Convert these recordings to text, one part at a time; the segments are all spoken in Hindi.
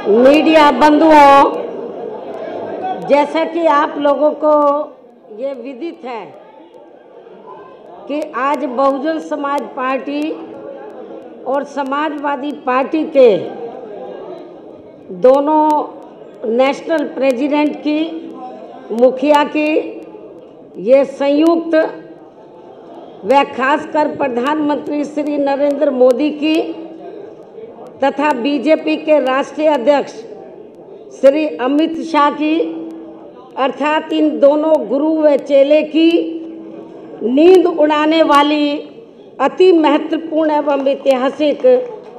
मीडिया बंधुओं, जैसा कि आप लोगों को ये विदित है कि आज बहुजन समाज पार्टी और समाजवादी पार्टी के दोनों नेशनल प्रेसिडेंट की, मुखिया की ये संयुक्त व खासकर प्रधानमंत्री श्री नरेंद्र मोदी की तथा बीजेपी के राष्ट्रीय अध्यक्ष श्री अमित शाह की, अर्थात इन दोनों गुरु व चेले की नींद उड़ाने वाली अति महत्वपूर्ण एवं ऐतिहासिक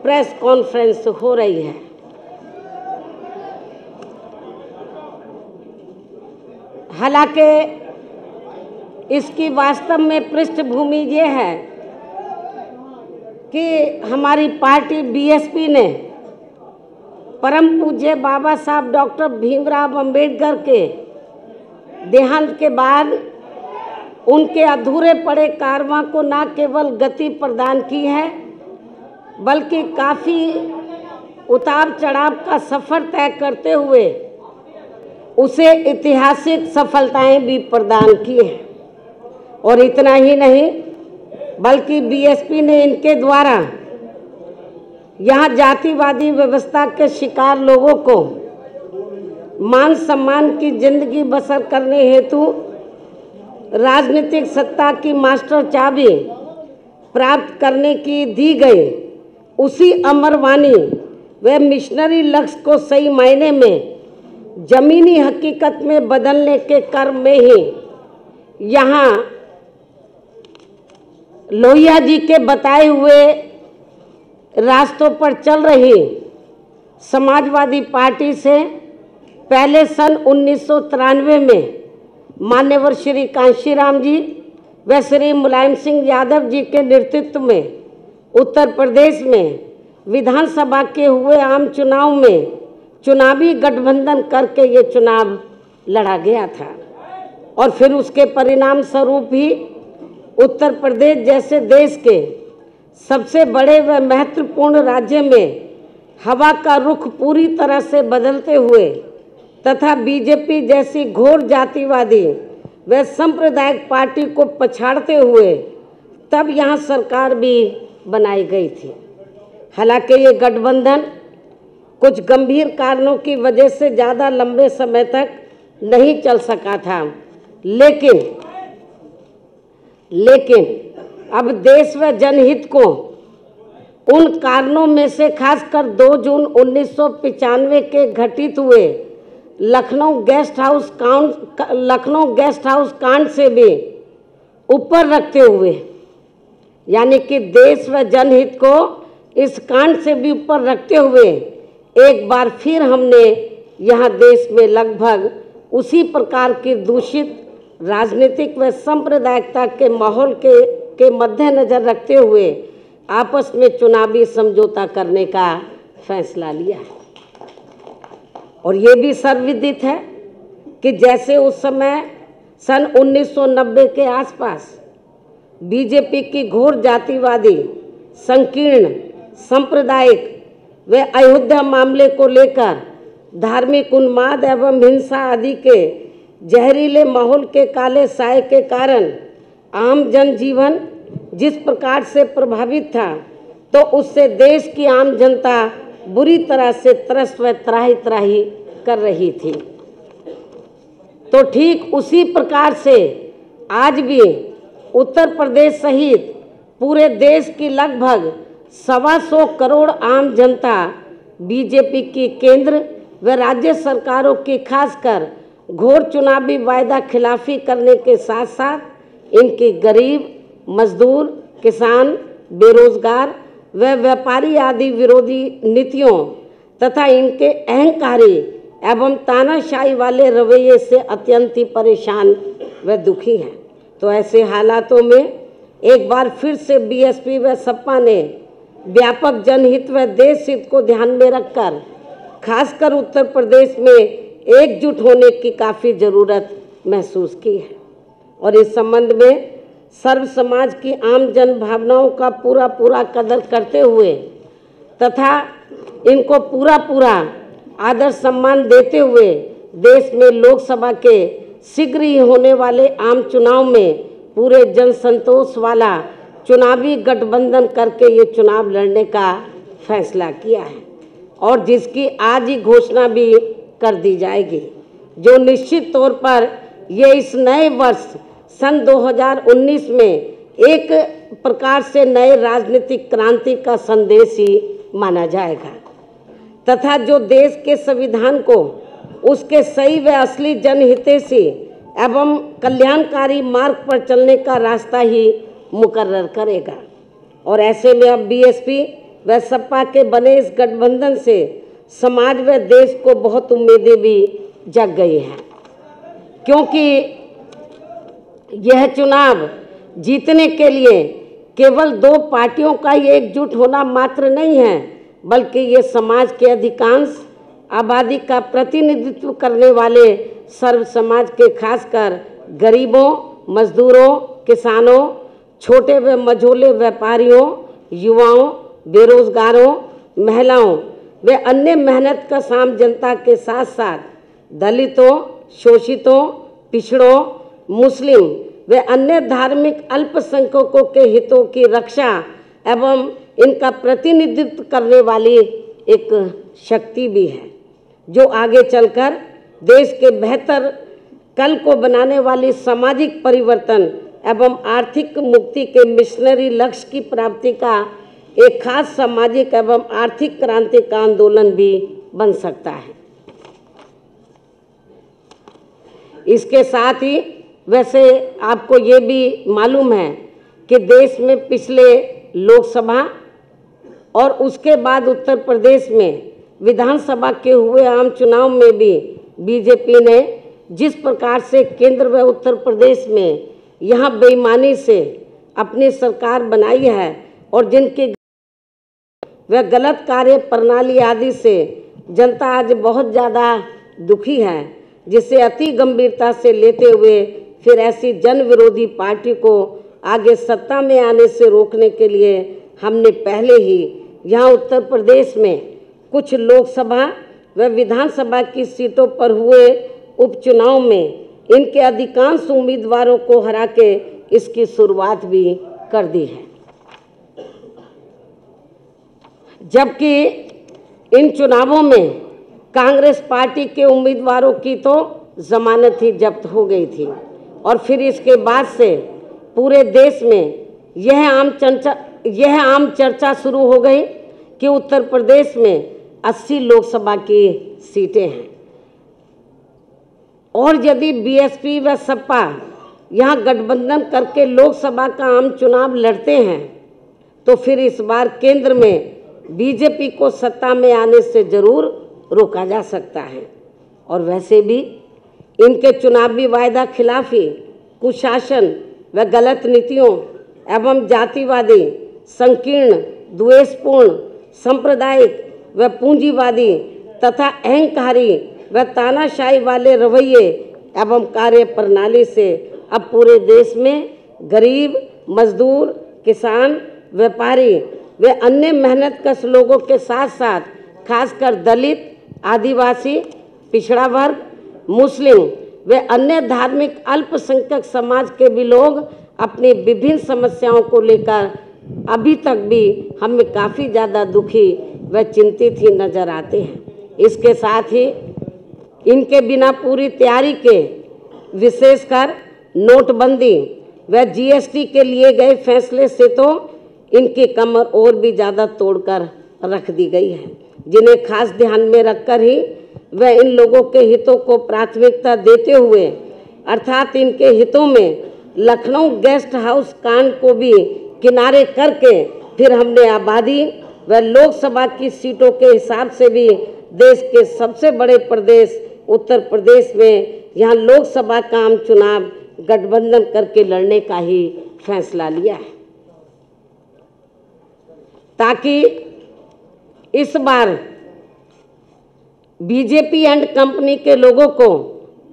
प्रेस कॉन्फ्रेंस हो रही है। हालांकि इसकी वास्तव में पृष्ठभूमि ये है कि हमारी पार्टी बीएसपी ने परम पूज्य बाबा साहब डॉक्टर भीमराव अंबेडकर के देहांत के बाद उनके अधूरे पड़े कारवां को न केवल गति प्रदान की है, बल्कि काफ़ी उतार चढ़ाव का सफ़र तय करते हुए उसे ऐतिहासिक सफलताएं भी प्रदान की हैं। और इतना ही नहीं, बल्कि बीएसपी ने इनके द्वारा यहाँ जातिवादी व्यवस्था के शिकार लोगों को मान सम्मान की जिंदगी बसर करने हेतु राजनीतिक सत्ता की मास्टर चाबी प्राप्त करने की दी गई उसी अमरवाणी व मिशनरी लक्ष्य को सही मायने में जमीनी हकीकत में बदलने के क्रम में ही यहाँ लोहिया जी के बताए हुए रास्तों पर चल रही समाजवादी पार्टी से पहले सन 1993 में मान्यवर श्री कांशीराम जी व श्री मुलायम सिंह यादव जी के नेतृत्व में उत्तर प्रदेश में विधानसभा के हुए आम चुनाव में चुनावी गठबंधन करके ये चुनाव लड़ा गया था। और फिर उसके परिणाम स्वरूप ही उत्तर प्रदेश जैसे देश के सबसे बड़े व महत्वपूर्ण राज्य में हवा का रुख पूरी तरह से बदलते हुए तथा बीजेपी जैसी घोर जातिवादी व सांप्रदायिक पार्टी को पछाड़ते हुए तब यहाँ सरकार भी बनाई गई थी। हालांकि ये गठबंधन कुछ गंभीर कारणों की वजह से ज़्यादा लंबे समय तक नहीं चल सका था, लेकिन अब देश व जनहित को उन कारणों में से खासकर 2 जून 1995 के घटित हुए लखनऊ गेस्ट हाउस कांड से भी ऊपर रखते हुए, यानी कि देश व जनहित को इस कांड से भी ऊपर रखते हुए एक बार फिर हमने यहाँ देश में लगभग उसी प्रकार की दूषित राजनीतिक व सांप्रदायिकता के माहौल के मद्देनजर रखते हुए आपस में चुनावी समझौता करने का फैसला लिया है। और ये भी सर्वविदित है कि जैसे उस समय सन 1990 के आसपास बीजेपी की घोर जातिवादी, संकीर्ण, सांप्रदायिक व अयोध्या मामले को लेकर धार्मिक उन्माद एवं हिंसा आदि के जहरीले माहौल के काले साए के कारण आम जनजीवन जिस प्रकार से प्रभावित था, तो उससे देश की आम जनता बुरी तरह से त्रस्त व त्राही कर रही थी। तो ठीक उसी प्रकार से आज भी उत्तर प्रदेश सहित पूरे देश की लगभग 125 करोड़ आम जनता बीजेपी की केंद्र व राज्य सरकारों की खासकर घोर चुनावी वायदा खिलाफी करने के साथ साथ इनकी गरीब, मजदूर, किसान, बेरोजगार व व्यापारी आदि विरोधी नीतियों तथा इनके अहंकारी एवं तानाशाही वाले रवैये से अत्यंत ही परेशान व दुखी हैं। तो ऐसे हालातों में एक बार फिर से बीएसपी व सपा ने व्यापक जनहित व देश हित को ध्यान में रखकर खासकर उत्तर प्रदेश में एकजुट होने की काफ़ी ज़रूरत महसूस की है। और इस संबंध में सर्व समाज की आम जन भावनाओं का पूरा कदर करते हुए तथा इनको पूरा आदर सम्मान देते हुए देश में लोकसभा के शीघ्र ही होने वाले आम चुनाव में पूरे जन संतोष वाला चुनावी गठबंधन करके ये चुनाव लड़ने का फैसला किया है और जिसकी आज ही घोषणा भी कर दी जाएगी, जो निश्चित तौर पर ये इस नए वर्ष सन 2019 में एक प्रकार से नए राजनीतिक क्रांति का संदेश ही माना जाएगा तथा जो देश के संविधान को उसके सही व असली जनहितैषी एवं कल्याणकारी मार्ग पर चलने का रास्ता ही मुकर्रर करेगा। और ऐसे में अब बीएसपी व सपा के बने इस गठबंधन से समाज व देश को बहुत उम्मीदें भी जग गई हैं, क्योंकि यह चुनाव जीतने के लिए केवल दो पार्टियों का ही एकजुट होना मात्र नहीं है, बल्कि ये समाज के अधिकांश आबादी का प्रतिनिधित्व करने वाले सर्व समाज के खासकर गरीबों, मजदूरों, किसानों, छोटे व मझोले व्यापारियों, युवाओं, बेरोजगारों, महिलाओं व अन्य मेहनत का आम जनता के साथ साथ दलितों, शोषितों, पिछड़ों, मुस्लिम व अन्य धार्मिक अल्पसंख्यकों के हितों की रक्षा एवं इनका प्रतिनिधित्व करने वाली एक शक्ति भी है, जो आगे चलकर देश के बेहतर कल को बनाने वाली सामाजिक परिवर्तन एवं आर्थिक मुक्ति के मिशनरी लक्ष्य की प्राप्ति का एक खास सामाजिक एवं आर्थिक क्रांति का आंदोलन भी बन सकता है। इसके साथ ही वैसे आपको ये भी मालूम है कि देश में पिछले लोकसभा और उसके बाद उत्तर प्रदेश में विधानसभा के हुए आम चुनाव में भी बीजेपी ने जिस प्रकार से केंद्र व उत्तर प्रदेश में यहाँ बेईमानी से अपनी सरकार बनाई है और जिनकी वह गलत कार्य प्रणाली आदि से जनता आज बहुत ज़्यादा दुखी है, जिसे अति गंभीरता से लेते हुए फिर ऐसी जन विरोधी पार्टी को आगे सत्ता में आने से रोकने के लिए हमने पहले ही यहाँ उत्तर प्रदेश में कुछ लोकसभा व विधानसभा की सीटों पर हुए उपचुनाव में इनके अधिकांश उम्मीदवारों को हरा के इसकी शुरुआत भी कर दी है। जबकि इन चुनावों में कांग्रेस पार्टी के उम्मीदवारों की तो जमानत ही जब्त हो गई थी और फिर इसके बाद से पूरे देश में यह आम चर्चा शुरू हो गई कि उत्तर प्रदेश में 80 लोकसभा की सीटें हैं और यदि बीएसपी व सपा यहाँ गठबंधन करके लोकसभा का आम चुनाव लड़ते हैं तो फिर इस बार केंद्र में बीजेपी को सत्ता में आने से जरूर रोका जा सकता है। और वैसे भी इनके चुनावी वायदा खिलाफी, कुशासन व गलत नीतियों एवं जातिवादी, संकीर्ण, द्वेषपूर्ण, सांप्रदायिक व पूंजीवादी तथा अहंकारी व तानाशाही वाले रवैये एवं कार्य प्रणाली से अब पूरे देश में गरीब, मजदूर, किसान, व्यापारी वे अन्य मेहनतकश लोगों के साथ साथ खासकर दलित, आदिवासी, पिछड़ा वर्ग, मुस्लिम वे अन्य धार्मिक अल्पसंख्यक समाज के भी लोग अपनी विभिन्न समस्याओं को लेकर अभी तक भी हमें काफ़ी ज़्यादा दुखी व चिंतित ही नज़र आते हैं। इसके साथ ही इनके बिना पूरी तैयारी के विशेषकर नोटबंदी व जीएसटी के लिए गए फैसले से तो इनकी कमर और भी ज़्यादा तोड़कर रख दी गई है, जिन्हें खास ध्यान में रखकर ही वह इन लोगों के हितों को प्राथमिकता देते हुए अर्थात इनके हितों में लखनऊ गेस्ट हाउस कांड को भी किनारे करके फिर हमने आबादी व लोकसभा की सीटों के हिसाब से भी देश के सबसे बड़े प्रदेश उत्तर प्रदेश में यहाँ लोकसभा का आम चुनाव गठबंधन करके लड़ने का ही फैसला लिया है, ताकि इस बार बीजेपी एंड कंपनी के लोगों को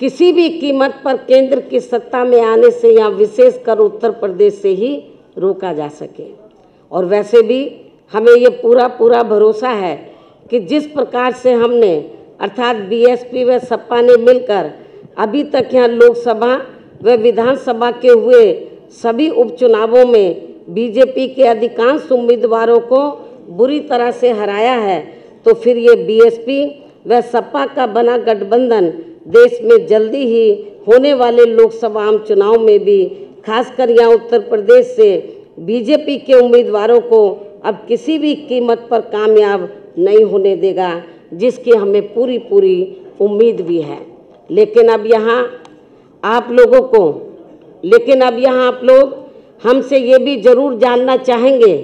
किसी भी कीमत पर केंद्र की सत्ता में आने से या विशेषकर उत्तर प्रदेश से ही रोका जा सके। और वैसे भी हमें ये पूरा भरोसा है कि जिस प्रकार से हमने अर्थात बीएसपी व सपा ने मिलकर अभी तक यहाँ लोकसभा व विधानसभा के हुए सभी उपचुनावों में बीजेपी के अधिकांश उम्मीदवारों को बुरी तरह से हराया है, तो फिर ये बीएसपी व सपा का बना गठबंधन देश में जल्दी ही होने वाले लोकसभा आम चुनाव में भी खासकर यहाँ उत्तर प्रदेश से बीजेपी के उम्मीदवारों को अब किसी भी कीमत पर कामयाब नहीं होने देगा, जिसकी हमें पूरी उम्मीद भी है। लेकिन अब यहाँ आप लोग हमसे ये भी जरूर जानना चाहेंगे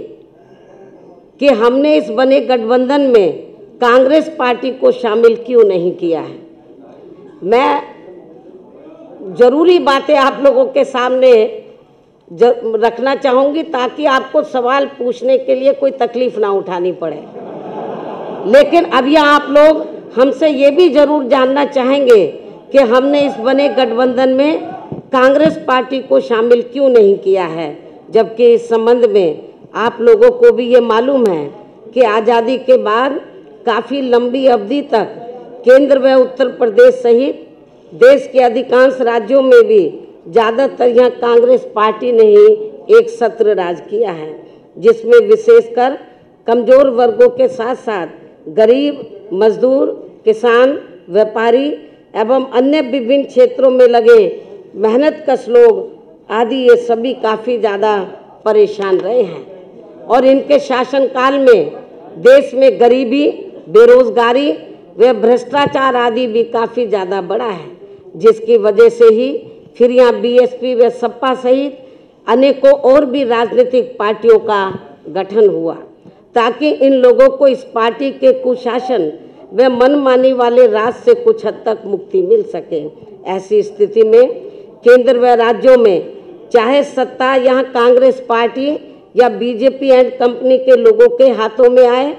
कि हमने इस बने गठबंधन में कांग्रेस पार्टी को शामिल क्यों नहीं किया है। मैं जरूरी बातें आप लोगों के सामने रखना चाहूँगी ताकि आपको सवाल पूछने के लिए कोई तकलीफ ना उठानी पड़े। लेकिन अब यहाँ आप लोग हमसे ये भी जरूर जानना चाहेंगे कि हमने इस बने गठबंधन में कांग्रेस पार्टी को शामिल क्यों नहीं किया है, जबकि इस संबंध में आप लोगों को भी ये मालूम है कि आज़ादी के बाद काफ़ी लंबी अवधि तक केंद्र व उत्तर प्रदेश सहित देश के अधिकांश राज्यों में भी ज़्यादातर यहाँ कांग्रेस पार्टी ने ही एक सत्र राज किया है, जिसमें विशेषकर कमज़ोर वर्गों के साथ साथ गरीब, मजदूर, किसान, व्यापारी एवं अन्य विभिन्न क्षेत्रों में लगे मेहनतकश लोग आदि ये सभी काफ़ी ज़्यादा परेशान रहे हैं। और इनके शासनकाल में देश में गरीबी, बेरोजगारी व भ्रष्टाचार आदि भी काफ़ी ज़्यादा बढ़ा है, जिसकी वजह से ही फिर यहाँ बीएसपी व सपा सहित अनेकों और भी राजनीतिक पार्टियों का गठन हुआ, ताकि इन लोगों को इस पार्टी के कुशासन व मनमानी वाले राज से कुछ हद तक मुक्ति मिल सके। ऐसी स्थिति में केंद्र व राज्यों में चाहे सत्ता यहाँ कांग्रेस पार्टी या बीजेपी एंड कंपनी के लोगों के हाथों में आए,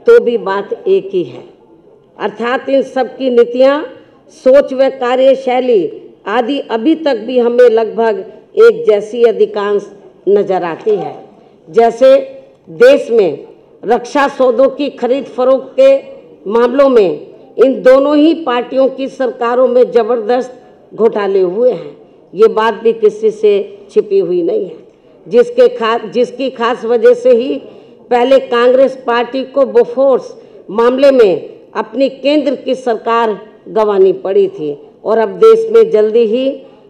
तो भी बात एक ही है। अर्थात इन सब की नीतियाँ, सोच व कार्यशैली आदि अभी तक भी हमें लगभग एक जैसी अधिकांश नजर आती है। जैसे देश में रक्षा सौदों की खरीद फरोख्त के मामलों में इन दोनों ही पार्टियों की सरकारों में ज़बरदस्त घोटाले हुए हैं, ये बात भी किसी से छिपी हुई नहीं है, जिसकी खास वजह से ही पहले कांग्रेस पार्टी को बोफोर्स मामले में अपनी केंद्र की सरकार गंवानी पड़ी थी। और अब देश में जल्दी ही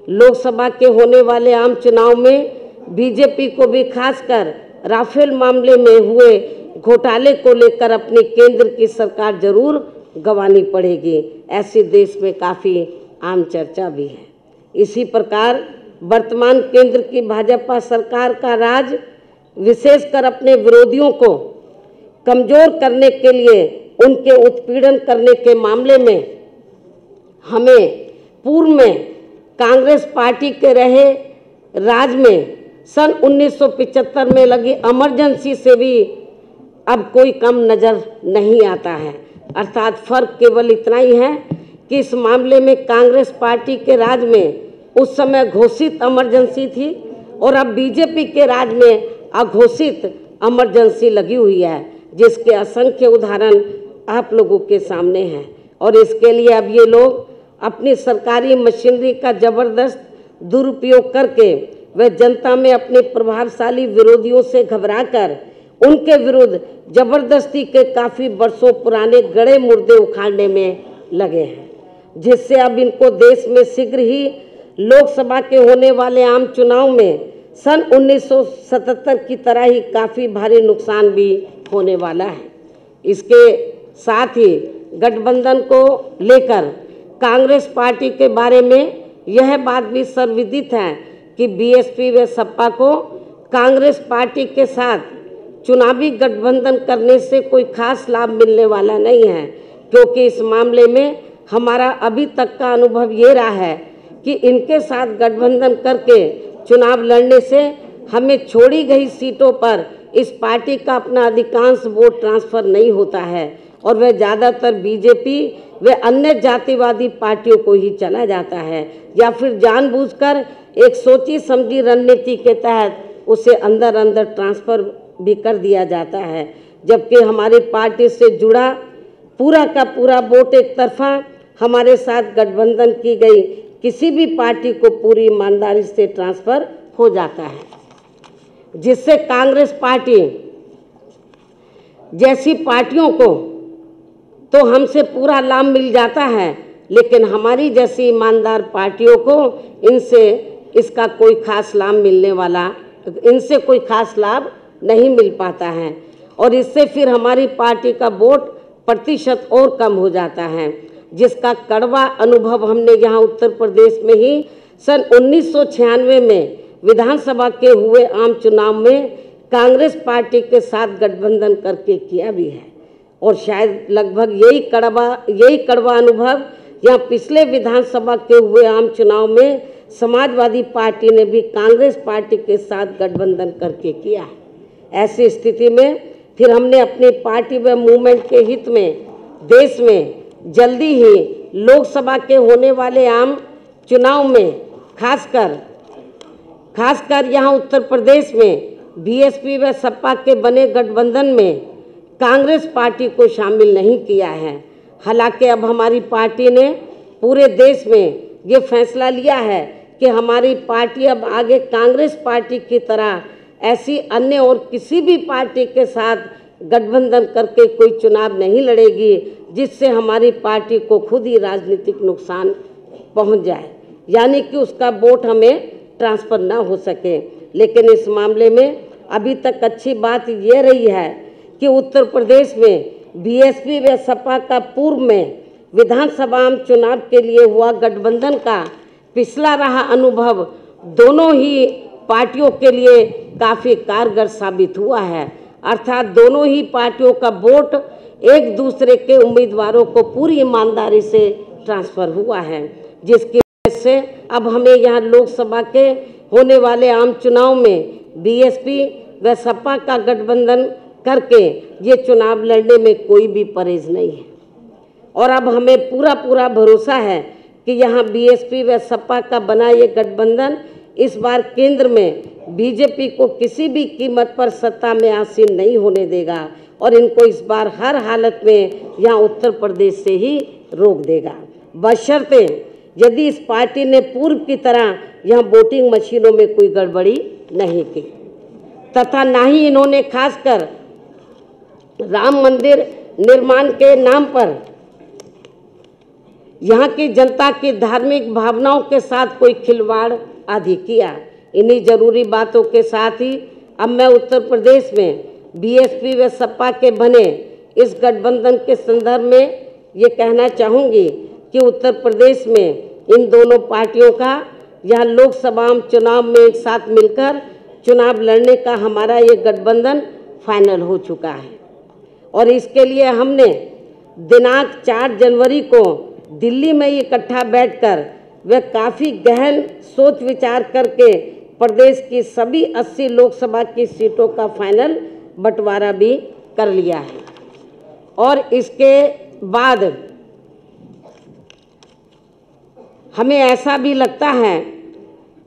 लोकसभा के होने वाले आम चुनाव में बीजेपी को भी खासकर राफेल मामले में हुए घोटाले को लेकर अपनी केंद्र की सरकार जरूर गंवानी पड़ेगी, ऐसी देश में काफ़ी आम चर्चा भी है। इसी प्रकार वर्तमान केंद्र की भाजपा सरकार का राज विशेषकर अपने विरोधियों को कमज़ोर करने के लिए उनके उत्पीड़न करने के मामले में हमें पूर्व में कांग्रेस पार्टी के रहे राज में सन 1975 में लगी इमरजेंसी से भी अब कोई कम नज़र नहीं आता है। अर्थात फ़र्क केवल इतना ही है कि इस मामले में कांग्रेस पार्टी के राज में उस समय घोषित इमरजेंसी थी और अब बीजेपी के राज में अघोषित इमरजेंसी लगी हुई है, जिसके असंख्य उदाहरण आप लोगों के सामने हैं। और इसके लिए अब ये लोग अपनी सरकारी मशीनरी का ज़बरदस्त दुरुपयोग करके व जनता में अपने प्रभावशाली विरोधियों से घबराकर उनके विरुद्ध जबरदस्ती के काफ़ी वर्षों पुराने गड़े मुर्दे उखाड़ने में लगे हैं, जिससे अब इनको देश में शीघ्र ही लोकसभा के होने वाले आम चुनाव में सन 1977 की तरह ही काफ़ी भारी नुकसान भी होने वाला है। इसके साथ ही गठबंधन को लेकर कांग्रेस पार्टी के बारे में यह बात भी सर्वविदित है कि बीएसपी व सपा को कांग्रेस पार्टी के साथ चुनावी गठबंधन करने से कोई खास लाभ मिलने वाला नहीं है, क्योंकि इस मामले में हमारा अभी तक का अनुभव ये रहा है कि इनके साथ गठबंधन करके चुनाव लड़ने से हमें छोड़ी गई सीटों पर इस पार्टी का अपना अधिकांश वोट ट्रांसफ़र नहीं होता है और वह ज़्यादातर बीजेपी व अन्य जातिवादी पार्टियों को ही चला जाता है, या फिर जानबूझकर एक सोची समझी रणनीति के तहत उसे अंदर ट्रांसफ़र भी कर दिया जाता है। जबकि हमारी पार्टी से जुड़ा पूरा का पूरा वोट एक तरफा हमारे साथ गठबंधन की गई किसी भी पार्टी को पूरी ईमानदारी से ट्रांसफ़र हो जाता है, जिससे कांग्रेस पार्टी जैसी पार्टियों को तो हमसे पूरा लाभ मिल जाता है, लेकिन हमारी जैसी ईमानदार पार्टियों को इसका कोई खास लाभ इनसे कोई खास लाभ नहीं मिल पाता है और इससे फिर हमारी पार्टी का वोट प्रतिशत और कम हो जाता है, जिसका कड़वा अनुभव हमने यहाँ उत्तर प्रदेश में ही सन 1996 में विधानसभा के हुए आम चुनाव में कांग्रेस पार्टी के साथ गठबंधन करके किया भी है। और शायद लगभग यही कड़वा अनुभव यहाँ पिछले विधानसभा के हुए आम चुनाव में समाजवादी पार्टी ने भी कांग्रेस पार्टी के साथ गठबंधन करके किया है। ऐसी स्थिति में फिर हमने अपनी पार्टी व मूवमेंट के हित में देश में जल्दी ही लोकसभा के होने वाले आम चुनाव में खासकर यहाँ उत्तर प्रदेश में बीएसपी व सपा के बने गठबंधन में कांग्रेस पार्टी को शामिल नहीं किया है। हालांकि अब हमारी पार्टी ने पूरे देश में ये फैसला लिया है कि हमारी पार्टी अब आगे कांग्रेस पार्टी की तरह ऐसी अन्य और किसी भी पार्टी के साथ गठबंधन करके कोई चुनाव नहीं लड़ेगी, जिससे हमारी पार्टी को खुद ही राजनीतिक नुकसान पहुंच जाए, यानी कि उसका वोट हमें ट्रांसफ़र ना हो सके। लेकिन इस मामले में अभी तक अच्छी बात ये रही है कि उत्तर प्रदेश में बीएसपी व सपा का पूर्व में विधानसभा चुनाव के लिए हुआ गठबंधन का पिछला रहा अनुभव दोनों ही पार्टियों के लिए काफ़ी कारगर साबित हुआ है। अर्थात दोनों ही पार्टियों का वोट एक दूसरे के उम्मीदवारों को पूरी ईमानदारी से ट्रांसफ़र हुआ है, जिसकी वजह से अब हमें यहाँ लोकसभा के होने वाले आम चुनाव में बीएसपी व सपा का गठबंधन करके ये चुनाव लड़ने में कोई भी परहेज नहीं है। और अब हमें पूरा भरोसा है कि यहाँ बीएसपी व सपा का बना ये गठबंधन इस बार केंद्र में बीजेपी को किसी भी कीमत पर सत्ता में आसीन नहीं होने देगा और इनको इस बार हर हालत में यहाँ उत्तर प्रदेश से ही रोक देगा, बशर्ते यदि इस पार्टी ने पूर्व की तरह यहाँ वोटिंग मशीनों में कोई गड़बड़ी नहीं की तथा ना ही इन्होंने खासकर राम मंदिर निर्माण के नाम पर यहाँ की जनता की धार्मिक भावनाओं के साथ कोई खिलवाड़ आदि किया। इन्हीं जरूरी बातों के साथ ही अब मैं उत्तर प्रदेश में बीएसपी व सपा के बने इस गठबंधन के संदर्भ में ये कहना चाहूँगी कि उत्तर प्रदेश में इन दोनों पार्टियों का यहाँ लोकसभा चुनाव में एक साथ मिलकर चुनाव लड़ने का हमारा ये गठबंधन फाइनल हो चुका है और इसके लिए हमने दिनांक 4 जनवरी को दिल्ली में इकट्ठा बैठकर वे काफ़ी गहन सोच विचार करके प्रदेश की सभी 80 लोकसभा की सीटों का फाइनल बंटवारा भी कर लिया है। और इसके बाद हमें ऐसा भी लगता है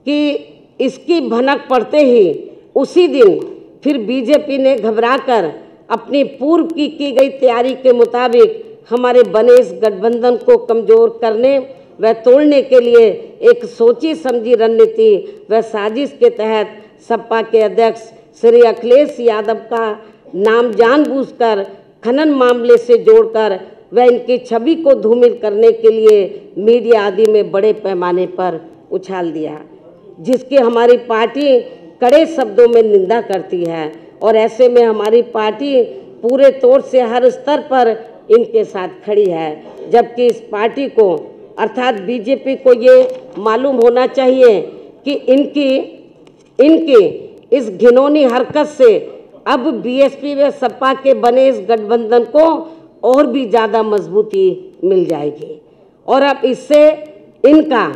कि इसकी भनक पड़ते ही उसी दिन फिर बीजेपी ने घबराकर अपनी पूर्व की गई तैयारी के मुताबिक हमारे बने इस गठबंधन को कमज़ोर करने व तोड़ने के लिए एक सोची समझी रणनीति व साजिश के तहत सपा के अध्यक्ष श्री अखिलेश यादव का नाम जानबूझकर खनन मामले से जोड़कर व इनकी छवि को धूमिल करने के लिए मीडिया आदि में बड़े पैमाने पर उछाल दिया, जिसकी हमारी पार्टी कड़े शब्दों में निंदा करती है। और ऐसे में हमारी पार्टी पूरे तौर से हर स्तर पर इनके साथ खड़ी है, जबकि इस पार्टी को अर्थात बीजेपी को ये मालूम होना चाहिए कि इनकी इस घिनौनी हरकत से अब बीएसपी व सपा के बने इस गठबंधन को और भी ज़्यादा मजबूती मिल जाएगी और अब इससे इनका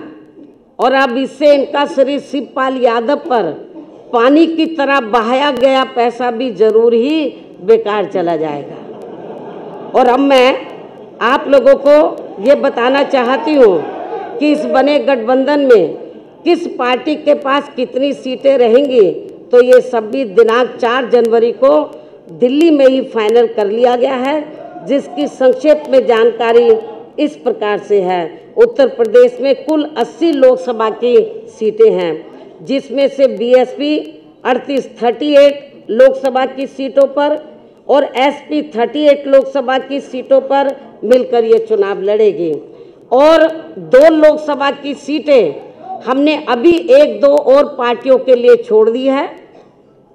श्री शिवपाल यादव पर पानी की तरह बहाया गया पैसा भी जरूर ही बेकार चला जाएगा। और अब मैं आप लोगों को ये बताना चाहती हूँ कि इस बने गठबंधन में किस पार्टी के पास कितनी सीटें रहेंगी, तो ये सभी दिनांक 4 जनवरी को दिल्ली में ही फाइनल कर लिया गया है, जिसकी संक्षेप में जानकारी इस प्रकार से है। उत्तर प्रदेश में कुल 80 लोकसभा की सीटें हैं, जिसमें से बीएसपी 38 लोकसभा की सीटों पर और एसपी 38 लोकसभा की सीटों पर मिलकर ये चुनाव लड़ेगी। और 2 लोकसभा की सीटें हमने अभी 1-2 और पार्टियों के लिए छोड़ दी है।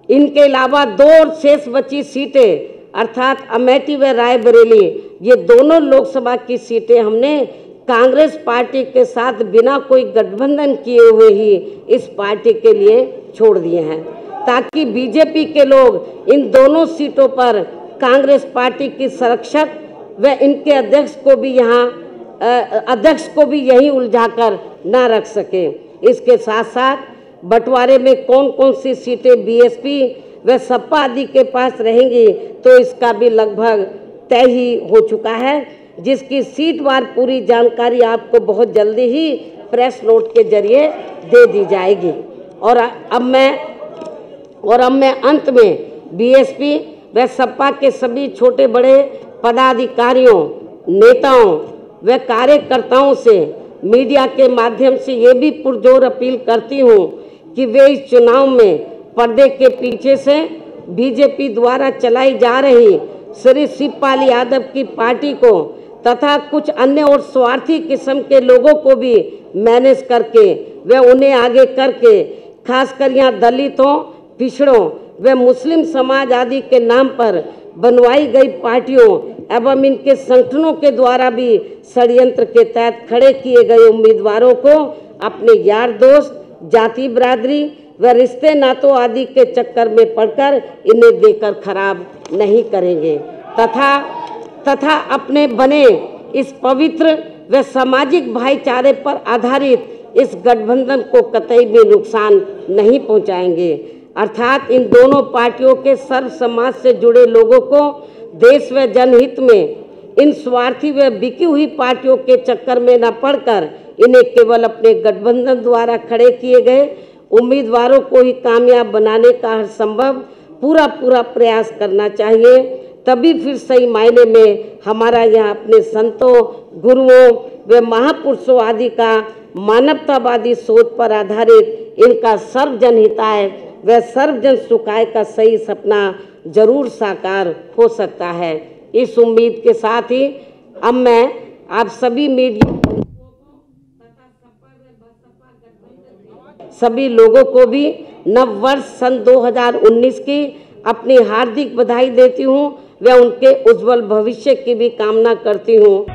इनके अलावा 2 और शेष बची सीटें अर्थात अमेठी व रायबरेली, ये दोनों लोकसभा की सीटें हमने कांग्रेस पार्टी के साथ बिना कोई गठबंधन किए हुए ही इस पार्टी के लिए छोड़ दिए हैं, ताकि बीजेपी के लोग इन दोनों सीटों पर कांग्रेस पार्टी की संरक्षक व इनके अध्यक्ष को भी यही उलझाकर ना रख सके। इसके साथ साथ बंटवारे में कौन कौन सी सीटें बीएसपी व सपा आदि के पास रहेंगी, तो इसका भी लगभग तय ही हो चुका है, जिसकी सीटवार पूरी जानकारी आपको बहुत जल्दी ही प्रेस नोट के जरिए दे दी जाएगी। और अब मैं अंत में बीएसपी व सपा के सभी छोटे बड़े पदाधिकारियों, नेताओं व कार्यकर्ताओं से मीडिया के माध्यम से ये भी पुरजोर अपील करती हूँ कि वे इस चुनाव में पर्दे के पीछे से बीजेपी द्वारा चलाई जा रही श्री शिवपाल यादव की पार्टी को तथा कुछ अन्य और स्वार्थी किस्म के लोगों को भी मैनेज करके व उन्हें आगे करके, खासकर यहाँ दलितों, पिछड़ों व मुस्लिम समाज आदि के नाम पर बनवाई गई पार्टियों एवं इनके संगठनों के द्वारा भी षड्यंत्र के तहत खड़े किए गए उम्मीदवारों को अपने यार दोस्त, जाति बिरादरी व रिश्ते नातों आदि के चक्कर में पड़कर इन्हें देकर खराब नहीं करेंगे तथा अपने बने इस पवित्र व सामाजिक भाईचारे पर आधारित इस गठबंधन को कतई भी नुकसान नहीं पहुंचाएंगे। अर्थात इन दोनों पार्टियों के सर्व समाज से जुड़े लोगों को देश व जनहित में इन स्वार्थी व बिकी हुई पार्टियों के चक्कर में न पड़कर इन्हें केवल अपने गठबंधन द्वारा खड़े किए गए उम्मीदवारों को ही कामयाब बनाने का हर संभव पूरा प्रयास करना चाहिए। तभी फिर सही मायने में हमारा यहाँ अपने संतों, गुरुओं व महापुरुषों आदि का मानवतावादी सोच पर आधारित इनका सर्वजन हिताय व सर्वजन सुखाय का सही सपना जरूर साकार हो सकता है। इस उम्मीद के साथ ही अब मैं आप सभी मीडिया सभी लोगों को भी नव वर्ष सन 2019 की अपनी हार्दिक बधाई देती हूँ व उनके उज्जवल भविष्य की भी कामना करती हूँ।